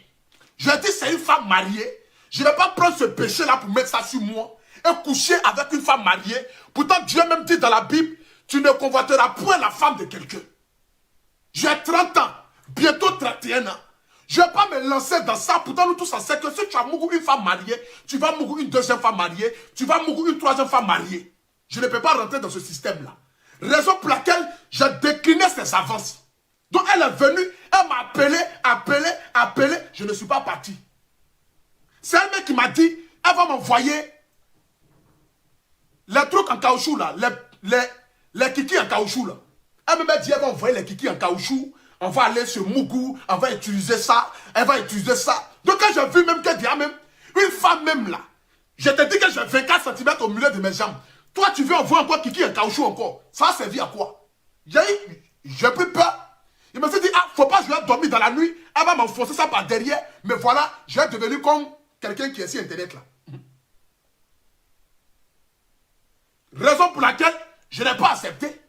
Je dis, c'est une femme mariée. Je ne vais pas prendre ce péché-là pour mettre ça sur moi et coucher avec une femme mariée. Pourtant, Dieu même dit dans la Bible, tu ne convoiteras point la femme de quelqu'un. J'ai 30 ans, bientôt 31 ans. Je ne vais pas me lancer dans ça. Pourtant, nous tous on sait que si tu as mouru une femme mariée, tu vas mourir une deuxième femme mariée, tu vas mourir une troisième femme mariée. Je ne peux pas rentrer dans ce système-là. Raison pour laquelle j'ai décliné ses avances. Donc elle est venue, elle m'a appelé, je ne suis pas parti. C'est elle-même qui m'a dit, elle va m'envoyer les trucs en caoutchouc là, les kikis en caoutchouc là. Elle m'a dit, elle va envoyer les kikis en caoutchouc, on va aller sur Mougou, on va utiliser ça, elle va utiliser ça. Donc quand j'ai vu même qu'elle dit, même, une femme même là, je te dis que j'ai 24 cm au milieu de mes jambes. Toi, tu veux envoyer encore kiki en caoutchouc encore. Ça a servi à quoi? J'ai pris peur. Il me s'est dit, ah, faut pas que je vais dormir dans la nuit. Elle va m'enfoncer ça par derrière. Mais voilà, je vais devenir comme quelqu'un qui est sur Internet là. Raison pour laquelle je n'ai pas accepté.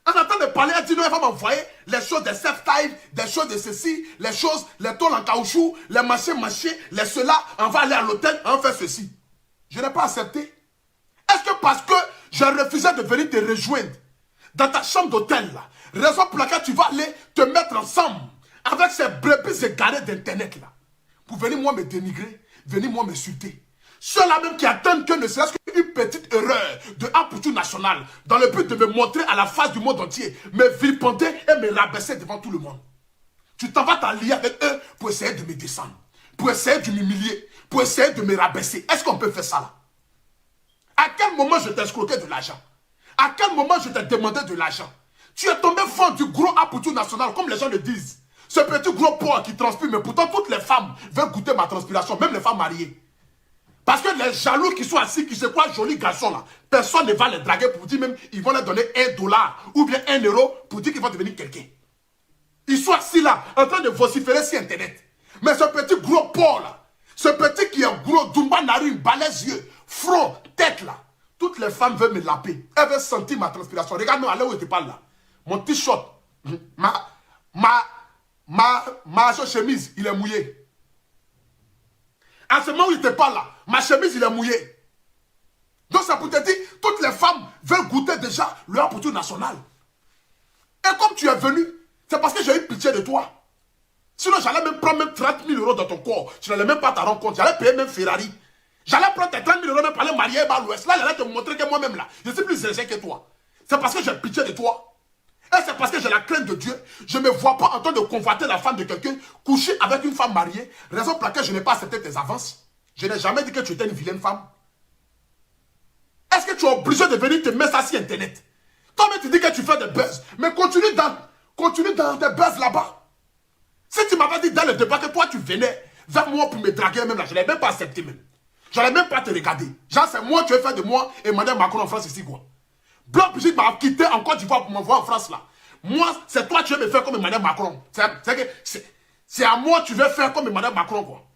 En train de parler, elle dit non, elle va m'envoyer les choses de self-time, des choses de ceci, les choses, les tôles en caoutchouc, les machins, les cela. On va aller à l'hôtel, on fait ceci. Je n'ai pas accepté. Est-ce que parce que j'ai refusé de venir te rejoindre dans ta chambre d'hôtel là, raison pour laquelle tu vas aller te mettre ensemble avec ces brebis égarés d'internet là, pour venir moi me dénigrer, venir moi m'insulter. Ceux-là même qui attendent que ne serait-ce qu'une petite erreur de Amplitude Nationale dans le but de me montrer à la face du monde entier, me vilipender et me rabaisser devant tout le monde. Tu t'en vas t'allier avec eux pour essayer de me descendre, pour essayer de m'humilier, pour essayer de me rabaisser. Est-ce qu'on peut faire ça là? À quel moment je t'ai escroqué de l'argent? À quel moment je t'ai demandé de l'argent? Tu es tombé fort du gros Amplitude Nationale, comme les gens le disent. Ce petit gros porc qui transpire, mais pourtant toutes les femmes veulent goûter ma transpiration, même les femmes mariées. Parce que les jaloux qui sont assis, qui se croient jolis garçons là, personne ne va les draguer pour dire même, ils vont leur donner $1 ou bien 1 euro pour dire qu'ils vont devenir quelqu'un. Ils sont assis là, en train de vociférer sur Internet. Mais ce petit gros porc là, ce petit qui est gros, Dumba narine, balèze yeux, front, tête là, toutes les femmes veulent me laper. Elles veulent sentir ma transpiration. Regarde-moi, allez où je te parle là. Mon t-shirt, ma chemise, il est mouillé. À ce moment où il te parle là, ma chemise, il est mouillé. Donc ça pour te dire, toutes les femmes veulent goûter déjà leur Amplitude Nationale. Et comme tu es venu, c'est parce que j'ai eu pitié de toi. Sinon, j'allais même prendre même 30 000 euros dans ton corps. Tu n'allais même pas t'en rendre compte. J'allais payer même Ferrari. J'allais prendre tes 30 000 euros même pour aller marier à l'Ouest. Là, j'allais te montrer que moi-même là, je suis plus riche que toi. C'est parce que j'ai pitié de toi. Et c'est parce que j'ai la crainte de Dieu. Je ne me vois pas en train de convoiter la femme de quelqu'un, coucher avec une femme mariée, raison pour laquelle je n'ai pas accepté tes avances. Je n'ai jamais dit que tu étais une vilaine femme. Est-ce que tu es obligé de venir te mettre ça sur Internet? Toi-même, tu dis que tu fais des buzz, mais continue dans tes buzz là-bas. Si tu m'avais dit dans le débat que toi, tu venais vers moi pour me draguer même là, je n'allais même pas accepté même. Je n'allais même pas te regarder. Genre, c'est moi, tu veux faire de moi et Emmanuel Macron en France ici, quoi. Blanc Brigitte m'a quitté en Côte d'Ivoire pour m'envoyer en France là. Moi, c'est toi tu veux me faire comme Emmanuel Macron. C'est à moi tu veux faire comme Emmanuel Macron, quoi.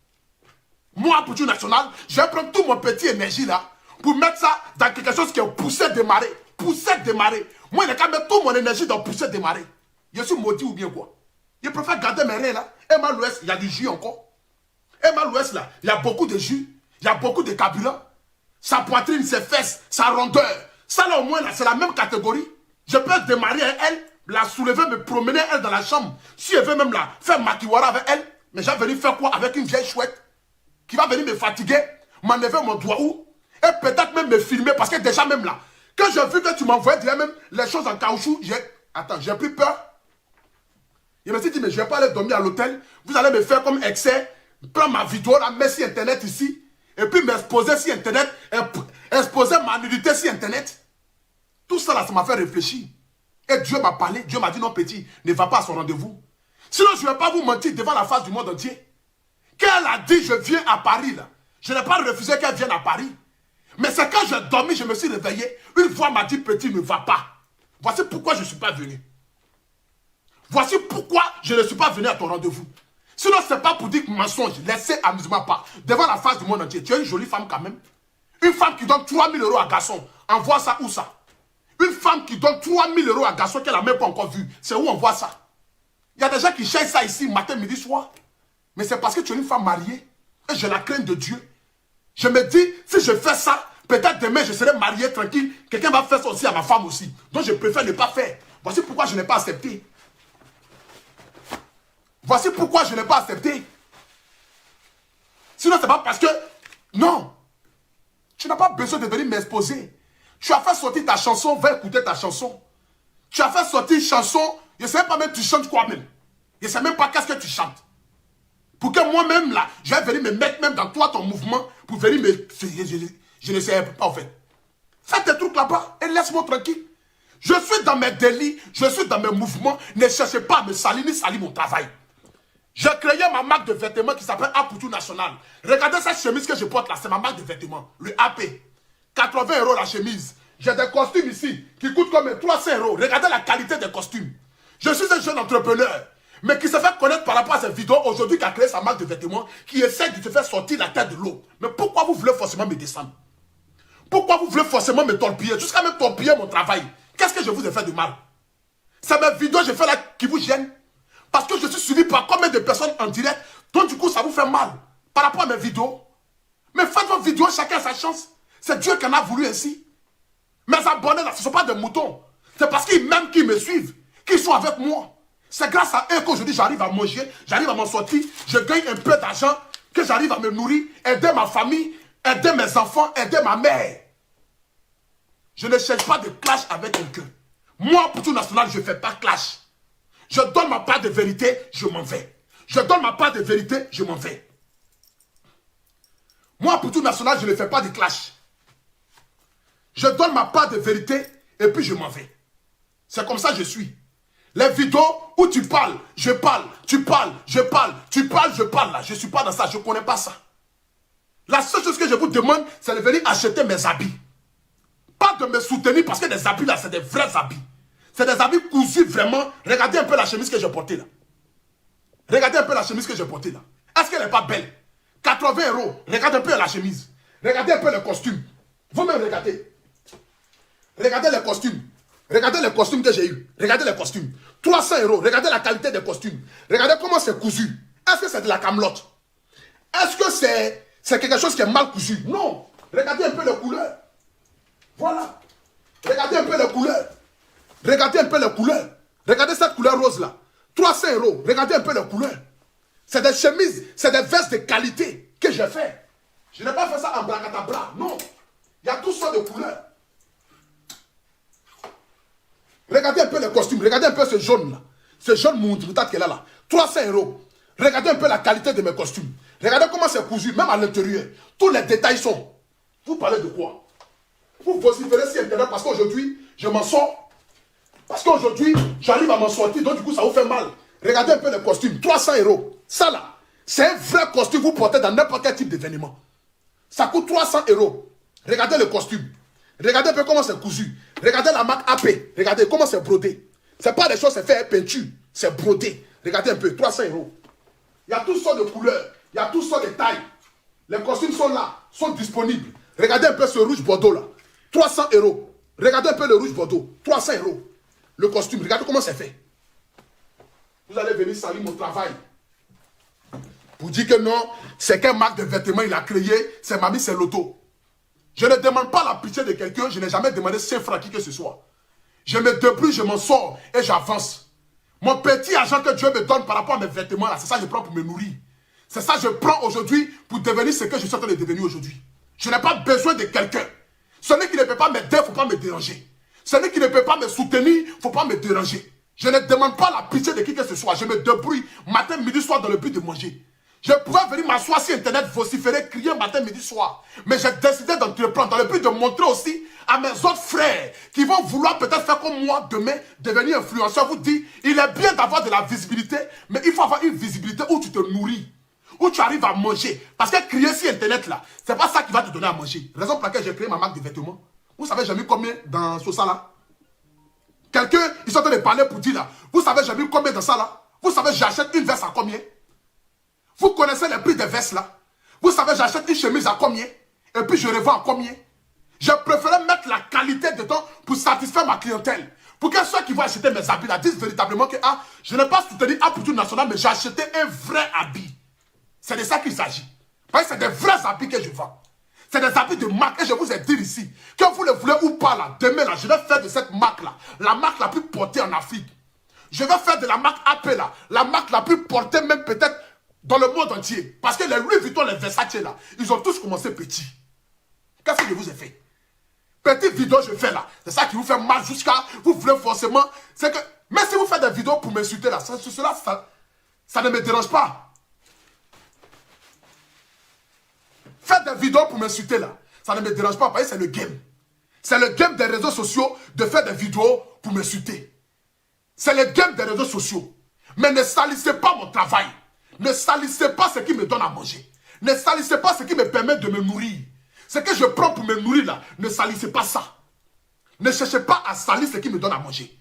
Moi, Amplitude Nationale, je vais prendre toute mon petit énergie là pour mettre ça dans quelque chose qui est poussé démarrer. Poussé démarrer. Moi, il a qu'à mettre toute mon énergie dans poussé démarrer. Je suis maudit ou bien quoi? Je préfère garder mes reins là. Emma l'Ouest, il y a du jus encore. Emma l'Ouest là, il y a beaucoup de jus. Il y a beaucoup de carburant. Sa poitrine, ses fesses, sa rondeur. Ça là au moins là, c'est la même catégorie. Je peux démarrer avec elle, la soulever, me promener elle dans la chambre. Si elle veut même là, faire makiwara avec elle, mais j'ai venu faire quoi avec une vieille chouette qui va venir me fatiguer, m'enlever mon doigt où, et peut-être même me filmer parce que déjà même là, quand j'ai vu que tu m'envoyais déjà même les choses en caoutchouc, j'ai pris peur. Je me suis dit, mais je ne vais pas aller dormir à l'hôtel. Vous allez me faire comme excès, prendre ma vidéo, la mettre sur Internet ici, et puis m'exposer sur Internet, exposer ma nudité sur Internet. Tout ça là, ça m'a fait réfléchir. Et Dieu m'a parlé, Dieu m'a dit non petit, ne va pas à son rendez-vous. Sinon je ne vais pas vous mentir devant la face du monde entier. Quand elle a dit je viens à Paris là, je n'ai pas refusé qu'elle vienne à Paris. Mais c'est quand j'ai dormi, je me suis réveillé, une voix m'a dit petit ne va pas. Voici pourquoi je ne suis pas venu. Voici pourquoi je ne suis pas venu à ton rendez-vous. Sinon, ce n'est pas pour dire que mensonge, laissez amusement pas. Devant la face du monde entier, tu es une jolie femme quand même. Une femme qui donne 3 000 € à garçon, envoie ça où ça? Une femme qui donne 3 000 € à garçon qu'elle n'a même pas encore vu, c'est où on voit ça? Il y a des gens qui cherchent ça ici, matin, midi, soir. Mais c'est parce que tu es une femme mariée et j'ai la crainte de Dieu. Je me dis, si je fais ça, peut-être demain je serai marié tranquille. Quelqu'un va faire ça aussi à ma femme aussi. Donc je préfère ne pas faire. Voici pourquoi je n'ai pas accepté. Voici pourquoi je n'ai pas accepté. Sinon, c'est pas parce que... Non. Tu n'as pas besoin de venir m'exposer. Tu as fait sortir ta chanson, va écouter ta chanson. Tu as fait sortir une chanson, je ne sais pas même tu chantes quoi même. Je ne sais même pas qu'est-ce que tu chantes. Pour que moi-même là, je vais venir me mettre même dans toi ton mouvement pour venir me... Je ne sais pas en fait. Fais tes trucs là-bas et laisse-moi tranquille. Je suis dans mes délits, je suis dans mes mouvements. Ne cherchez pas à me salir ni salir mon travail. J'ai créé ma marque de vêtements qui s'appelle Apoutou National. Regardez cette chemise que je porte là, c'est ma marque de vêtements. Le AP. 80 € la chemise. J'ai des costumes ici qui coûtent comme 300 €. Regardez la qualité des costumes. Je suis un jeune entrepreneur, mais qui se fait connaître par rapport à cette vidéo aujourd'hui qui a créé sa marque de vêtements, qui essaie de te faire sortir la tête de l'eau. Mais pourquoi vous voulez forcément me descendre? Pourquoi vous voulez forcément me torpiller? Jusqu'à même torpiller mon travail. Qu'est-ce que je vous ai fait de mal? C'est mes vidéos que je fais là qui vous gênent. Parce que je suis suivi par combien de personnes en direct, donc du coup ça vous fait mal par rapport à mes vidéos. Mais faites vos vidéos, chacun a sa chance. C'est Dieu qui en a voulu ainsi. Mes abonnés là, ce ne sont pas des moutons. C'est parce qu'ils m'aiment, qu'ils me suivent, qu'ils sont avec moi. C'est grâce à eux qu'aujourd'hui j'arrive à manger, j'arrive à m'en sortir, je gagne un peu d'argent, que j'arrive à me nourrir, aider ma famille, aider mes enfants, aider ma mère. Je ne cherche pas de clash avec quelqu'un. Moi, pour tout national, je ne fais pas clash. Je donne ma part de vérité, je m'en vais. Je donne ma part de vérité, je m'en vais. Moi, pour tout national, je ne fais pas de clash. Je donne ma part de vérité et puis je m'en vais. C'est comme ça que je suis. Les vidéos où tu parles, je parle, tu parles, je parle, tu parles, je parle là. Je ne suis pas dans ça, je ne connais pas ça. La seule chose que je vous demande, c'est de venir acheter mes habits. Pas de me soutenir parce que les habits là, c'est des vrais habits. C'est des habits cousus vraiment. Regardez un peu la chemise que j'ai portée là. Regardez un peu la chemise que j'ai portée là. Est-ce qu'elle n'est pas belle? 80 €. Regardez un peu la chemise. Regardez un peu le costume. Vous-même regardez. Regardez les costumes. Regardez les costumes que j'ai eu. Regardez les costumes. 300 €. Regardez la qualité des costumes. Regardez comment c'est cousu. Est-ce que c'est de la camelote? Est-ce que c'est quelque chose qui est mal cousu? Non. Regardez un peu les couleurs. Voilà. Regardez un peu les couleurs. Regardez un peu les couleurs. Regardez cette couleur rose là. 300 €. Regardez un peu les couleurs. C'est des chemises, c'est des vestes de qualité que j'ai fait. Je n'ai pas fait ça en bracatabra. Non. Il y a toutes sortes de couleurs. Regardez un peu les costumes. Regardez un peu ce jaune là. Ce jaune moutarde qu'elle a là. 300 €. Regardez un peu la qualité de mes costumes. Regardez comment c'est cousu, même à l'intérieur. Tous les détails sont. Vous parlez de quoi? Vous vociférez sur Internet parce qu'aujourd'hui, je m'en sors. Parce qu'aujourd'hui, j'arrive à m'en sortir, donc du coup, ça vous fait mal. Regardez un peu les costumes, 300 €. Ça là, c'est un vrai costume que vous portez dans n'importe quel type d'événement. Ça coûte 300 €. Regardez le costume. Regardez un peu comment c'est cousu. Regardez la marque AP. Regardez comment c'est brodé. Ce n'est pas des choses, c'est fait peinture. C'est brodé. Regardez un peu, 300 €. Il y a toutes sortes de couleurs. Il y a toutes sortes de tailles. Les costumes sont là, sont disponibles. Regardez un peu ce rouge bordeaux là. 300 €. Regardez un peu le rouge bordeaux. 300 €. Le costume, regardez comment c'est fait. Vous allez venir salir mon travail. Pour dire que non, c'est quelle marque de vêtements il a créé, c'est Mami, c'est l'auto. Je ne demande pas la pitié de quelqu'un, je n'ai jamais demandé 5 francs qui que ce soit. Je me débrouille, je m'en sors et j'avance. Mon petit argent que Dieu me donne par rapport à mes vêtements, c'est ça que je prends pour me nourrir. C'est ça que je prends aujourd'hui pour devenir ce que je suis en train de devenir aujourd'hui. Je n'ai pas besoin de quelqu'un. Celui qui ne peut pas m'aider, il ne faut pas me déranger. Celui qui ne peut pas me soutenir, il ne faut pas me déranger. Je ne demande pas la pitié de qui que ce soit. Je me débrouille matin, midi, soir dans le but de manger. Je pouvais venir m'asseoir sur Internet, vociférer, crier matin, midi, soir. Mais j'ai décidé d'entreprendre dans le but de montrer aussi à mes autres frères qui vont vouloir peut-être faire comme moi demain, devenir influenceur, vous dire, il est bien d'avoir de la visibilité, mais il faut avoir une visibilité où tu te nourris, où tu arrives à manger. Parce que crier sur Internet là, c'est pas ça qui va te donner à manger. Raison pour laquelle j'ai créé ma marque de vêtements. Vous savez, j'ai mis combien dans ce ça là? Quelqu'un, ils sont en train de parler pour dire là. Vous savez, j'ai mis combien dans ça là? Vous savez, j'achète une veste à combien? Vous connaissez les prix des vestes là? Vous savez, j'achète une chemise à combien? Et puis je revends à combien? J'ai préféré mettre la qualité dedans pour satisfaire ma clientèle. Pour que ceux qui vont acheter mes habits là disent véritablement que je n'ai pas soutenu Apoutou National, mais j'ai acheté un vrai habit. C'est de ça qu'il s'agit. Parce que c'est des vrais habits que je vends. C'est des habits de marque. Et je vous ai dit ici, que vous le voulez ou pas là, demain là, je vais faire de cette marque là, la marque la plus portée en Afrique. Je vais faire de la marque AP là, la marque la plus portée même peut-être dans le monde entier. Parce que les Louis Vuitton, les Versace là, ils ont tous commencé petits. Qu'est-ce que je vous ai fait? Petite vidéo je fais là. C'est ça qui vous fait mal jusqu'à... Vous voulez forcément... C'est que... Mais si vous faites des vidéos pour m'insulter là, ça ne me dérange pas. Faites des vidéos pour m'insulter là. Ça ne me dérange pas parce que c'est le game. C'est le game des réseaux sociaux de faire des vidéos pour m'insulter. C'est le game des réseaux sociaux. Mais ne salissez pas mon travail. Ne salissez pas ce qui me donne à manger. Ne salissez pas ce qui me permet de me nourrir. Ce que je prends pour me nourrir là, ne salissez pas ça. Ne cherchez pas à salir ce qui me donne à manger.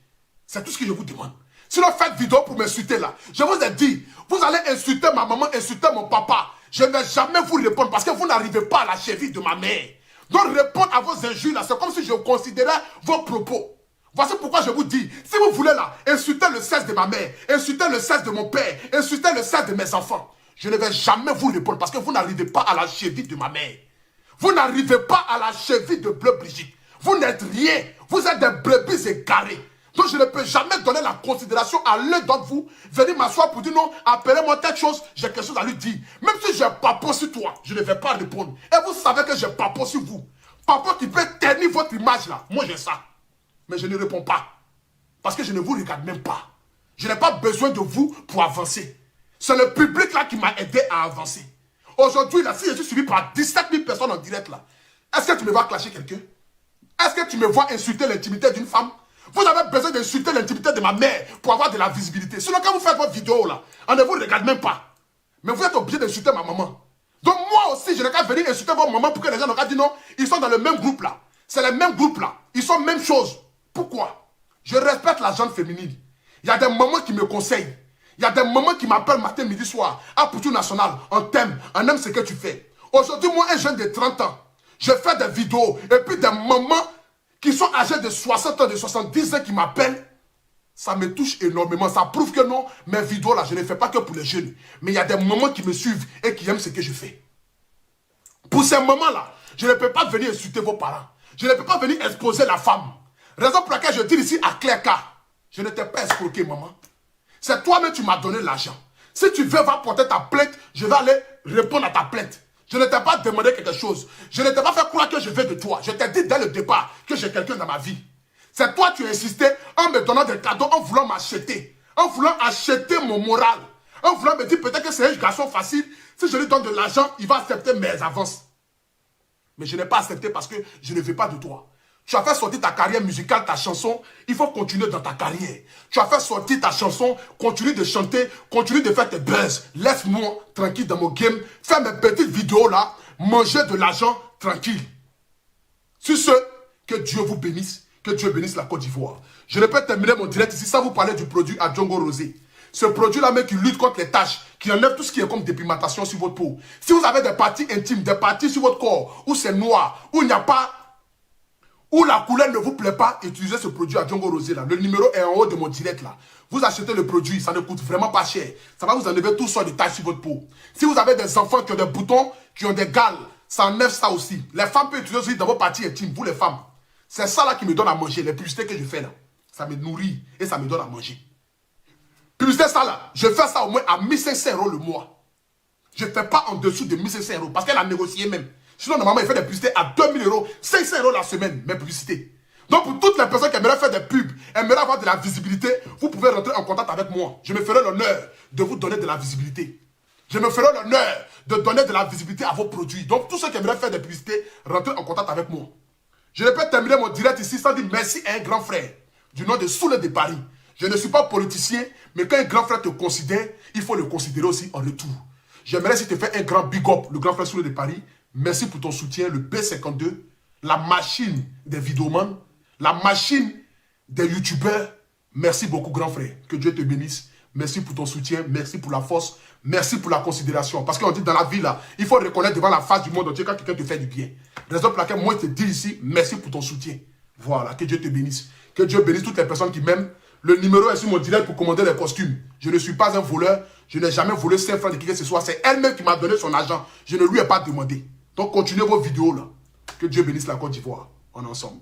C'est tout ce que je vous demande. Sinon, faites vidéo pour m'insulter là. Je vous ai dit, vous allez insulter ma maman, insulter mon papa. Je ne vais jamais vous répondre parce que vous n'arrivez pas à la cheville de ma mère. Donc répondre à vos injures là, c'est comme si je considérais vos propos. Voici pourquoi je vous dis, si vous voulez là, insulter le sexe de ma mère, insulter le sexe de mon père, insulter le sexe de mes enfants, je ne vais jamais vous répondre parce que vous n'arrivez pas à la cheville de ma mère. Vous n'arrivez pas à la cheville de Bleu Brigitte. Vous n'êtes rien. Vous êtes des brebis égarés. Donc je ne peux jamais donner la considération à l'un d'entre vous. Venir m'asseoir pour dire non, appelez-moi telle chose, j'ai quelque chose à lui dire. Même si j'ai papa sur toi, je ne vais pas répondre. Et vous savez que j'ai papa sur vous. Papa qui peut ternir votre image là. Moi j'ai ça. Mais je ne réponds pas. Parce que je ne vous regarde même pas. Je n'ai pas besoin de vous pour avancer. C'est le public là qui m'a aidé à avancer. Aujourd'hui, là, si je suis suivi par 17 000 personnes en direct, là, est-ce que tu me vois clasher quelqu'un? Est-ce que tu me vois insulter l'intimité d'une femme? Vous avez besoin d'insulter l'intimité de ma mère pour avoir de la visibilité. Sinon, quand vous faites votre vidéo, là, on ne vous regarde même pas. Mais vous êtes obligé d'insulter ma maman. Donc, moi aussi, je n'ai qu'à venir insulter votre maman pour que les gens n'ont qu'à dire non, ils sont dans le même groupe, là. C'est le même groupe, là. Ils sont même chose. Pourquoi? Je respecte la gente féminine. Il y a des mamans qui me conseillent. Il y a des mamans qui m'appellent matin, midi, soir. Apoutou National, on t'aime, on aime ce que tu fais. Aujourd'hui, moi, un jeune de 30 ans, je fais des vidéos. Et puis des mamans qui sont âgées de 60 ans, de 70 ans qui m'appellent. Ça me touche énormément. Ça prouve que non, mes vidéos là, je ne les fais pas que pour les jeunes. Mais il y a des mamans qui me suivent et qui aiment ce que je fais. Pour ces mamans-là, je ne peux pas venir insulter vos parents. Je ne peux pas venir exposer la femme. Raison pour laquelle je dis ici à clair cas, je ne t'ai pas escroqué, maman. C'est toi-même qui m'as donné l'argent. Si tu veux, va porter ta plainte, je vais aller répondre à ta plainte. Je ne t'ai pas demandé quelque chose. Je ne t'ai pas fait croire que je veux de toi. Je t'ai dit dès le départ que j'ai quelqu'un dans ma vie. C'est toi qui as insisté en me donnant des cadeaux, en voulant m'acheter. En voulant acheter mon moral. En voulant me dire peut-être que c'est un garçon facile. Si je lui donne de l'argent, il va accepter mes avances. Mais je n'ai pas accepté parce que je ne veux pas de toi. Tu as fait sortir ta carrière musicale, ta chanson, il faut continuer dans ta carrière. Tu as fait sortir ta chanson, continue de chanter, continue de faire tes buzz. Laisse-moi tranquille dans mon game, faire mes petites vidéos là, manger de l'argent tranquille. Sur ce, que Dieu vous bénisse, que Dieu bénisse la Côte d'Ivoire. Je ne peux terminer mon direct ici sans vous parler du produit Adjongo Rosé. Ce produit-là, même qui lutte contre les taches, qui enlève tout ce qui est comme dépigmentation sur votre peau. Si vous avez des parties intimes, des parties sur votre corps, où c'est noir, où il n'y a pas... où la couleur ne vous plaît pas, utilisez ce produit à Djongo Rosé là. Le numéro est en haut de mon direct là. Vous achetez le produit, ça ne coûte vraiment pas cher. Ça va vous enlever tout sortes de taches sur votre peau. Si vous avez des enfants qui ont des boutons, qui ont des gales, ça enlève ça aussi. Les femmes peuvent utiliser aussi dans vos parties intimes, vous les femmes. C'est ça là qui me donne à manger, les publicités que je fais là. Ça me nourrit et ça me donne à manger. Publicité ça là, je fais ça au moins à 1500 € le mois. Je ne fais pas en dessous de 1500 € parce qu'elle a négocié même. Sinon, normalement, il fait des publicités à 2000 €, 500 € la semaine, mes publicités. Donc, pour toutes les personnes qui aimeraient faire des pubs, aimeraient avoir de la visibilité, vous pouvez rentrer en contact avec moi. Je me ferai l'honneur de vous donner de la visibilité. Je me ferai l'honneur de donner de la visibilité à vos produits. Donc, tous ceux qui aimeraient faire des publicités, rentrez en contact avec moi. Je ne peux terminer mon direct ici sans dire merci à un grand frère du nom de Soule de Paris. Je ne suis pas politicien, mais quand un grand frère te considère, il faut le considérer aussi en retour. J'aimerais si tu fais un grand big up, le grand frère Soule de Paris. Merci pour ton soutien, le B52, la machine des vidéomans, la machine des youtubeurs, merci beaucoup grand frère. Que Dieu te bénisse. Merci pour ton soutien, merci pour la force, merci pour la considération. Parce qu'on dit dans la vie là, il faut reconnaître devant la face du monde entier quand quelqu'un te fait du bien. Raison pour laquelle moi je te dis ici, merci pour ton soutien. Voilà, que Dieu te bénisse. Que Dieu bénisse toutes les personnes qui m'aiment. Le numéro est sur mon direct pour commander les costumes. Je ne suis pas un voleur, je n'ai jamais volé 5 francs de qui que ce soit. C'est elle-même qui m'a donné son argent. Je ne lui ai pas demandé. Donc continuez vos vidéos là. Que Dieu bénisse la Côte d'Ivoire. On est ensemble.